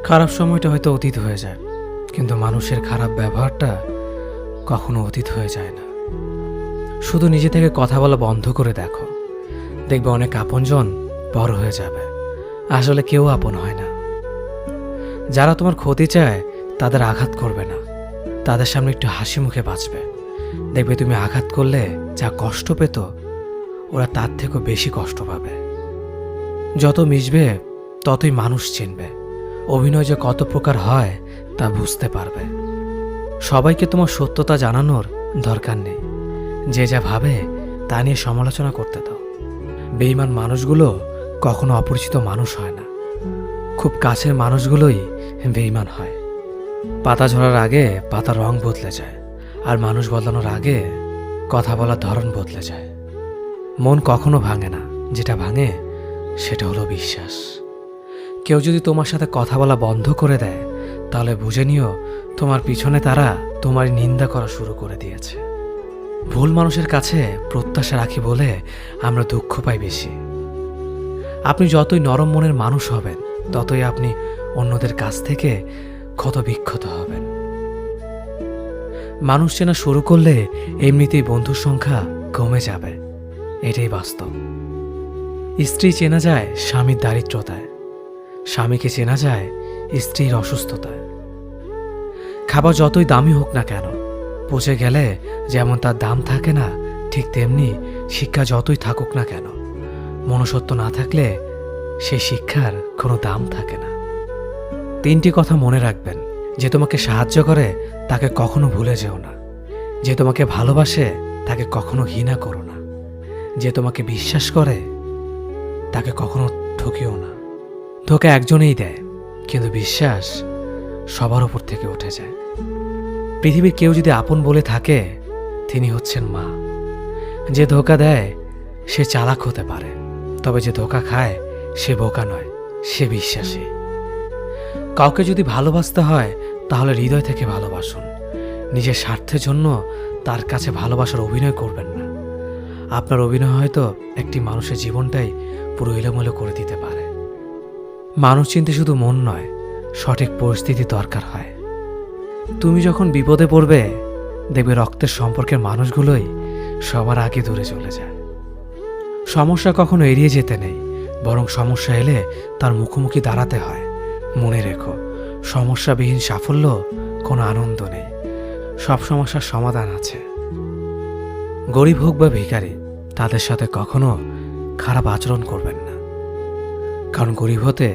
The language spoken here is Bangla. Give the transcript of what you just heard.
খারাপ সময়টা হয়তো অতীত হয়ে যায়, কিন্তু মানুষের খারাপ ব্যবহারটা কখনো অতীত হয়ে যায় না। শুধু নিজে থেকে কথা বলা বন্ধ করে দেখো, দেখবে অনেক আপনজন বড় হয়ে যাবে। আসলে কেউ আপন হয় না। যারা তোমার ক্ষতি চায় তাদের আঘাত করবে না, তাদের সামনে একটু হাসি মুখে বাঁচবে। দেখবে তুমি আঘাত করলে যা কষ্ট পেত, ওরা তার থেকেও বেশি কষ্ট পাবে। যত মিশবে ততই মানুষ চিনবে, অভিনয় যে কত প্রকার হয় তা বুঝতে পারবে। সবাইকে তোমার সত্যতা জানানোর দরকার নেই, যে যা ভাবে তা নিয়ে সমালোচনা করতে দাও। বেঈমান মানুষগুলো কখনো অপরিচিত মানুষ হয় না, খুব কাছের মানুষগুলোই বেঈমান হয়। পাতা ঝরার আগে পাতার রং বদলে যায়, আর মানুষ বদলানোর আগে কথা বলার ধরন বদলে যায়। মন কখনো ভাঙে না, যেটা ভাঙে সেটা হলো বিশ্বাস। কেউ যদি তোমার সাথে কথা বলা বন্ধ করে দেয়, তাহলে বুঝে নিও তোমার পিছনে তারা তোমার নিন্দা করা শুরু করে দিয়েছে। ভুল মানুষের কাছে প্রত্যাশা রাখি বলে আমরা দুঃখ পাই বেশি। আপনি যতই নরম মনের মানুষ হবেন, ততই আপনি অন্যদের কাছ থেকে ক্ষত বিক্ষত হবেন। মানুষ চেনা শুরু করলে এমনিতেই বন্ধুর সংখ্যা কমে যাবে, এটাই বাস্তব। স্ত্রী চেনা যায় স্বামীর দারিদ্রতায়, স্বামীকে চেনা যায় স্ত্রীর অসুস্থতায়। খাবার যতই দামি হোক না কেন, পচে গেলে যেমন তার দাম থাকে না, ঠিক তেমনি শিক্ষা যতই থাকুক না কেন, মনুষ্যত্ব না থাকলে সেই শিক্ষার কোনো দাম থাকে না। 3টি কথা মনে রাখবেন: যে তোমাকে সাহায্য করে তাকে কখনো ভুলে যেও না, যে তোমাকে ভালোবাসে তাকে কখনো ঘৃণা করো না, যে তোমাকে বিশ্বাস করে তাকে কখনো ঠকিও না। ধোঁকা একজনেই দেয়, কিন্তু বিশ্বাস সবার উপর থেকে উঠে যায়। পৃথিবীর কেউ যদি আপন বলে থাকে, তিনি হচ্ছেন মা। যে ধোঁকা দেয় সে চালাক হতে পারে, তবে যে ধোঁকা খায় সে বোকা নয়, সে বিশ্বাসী। কাউকে যদি ভালোবাসতে হয় তাহলে হৃদয় থেকে ভালোবাসুন। নিজের স্বার্থের জন্য তার কাছে ভালোবাসার অভিনয় করবেন না। আপনার অভিনয় হয়তো একটি মানুষের জীবনটাই পুরো এলোমেলো করে দিতে পারে। মানুষ চিনতে শুধু মন নয়, সঠিক পরিস্থিতি দরকার হয়। তুমি যখন বিপদে পড়বে, দেখবে রক্তের সম্পর্কের মানুষগুলোই সবার আগে দূরে চলে যায়। সমস্যা কখনো এড়িয়ে যেতে নেই, বরং সমস্যা এলে তার মুখোমুখি দাঁড়াতে হয়। মনে রেখো, সমস্যাবিহীন সাফল্য কোনো আনন্দ নেই, সব সমস্যার সমাধান আছে। গরিব হোক বা ভিখারি, তাদের সাথে কখনো খারাপ আচরণ করবেন না, কারণ গরিব হতে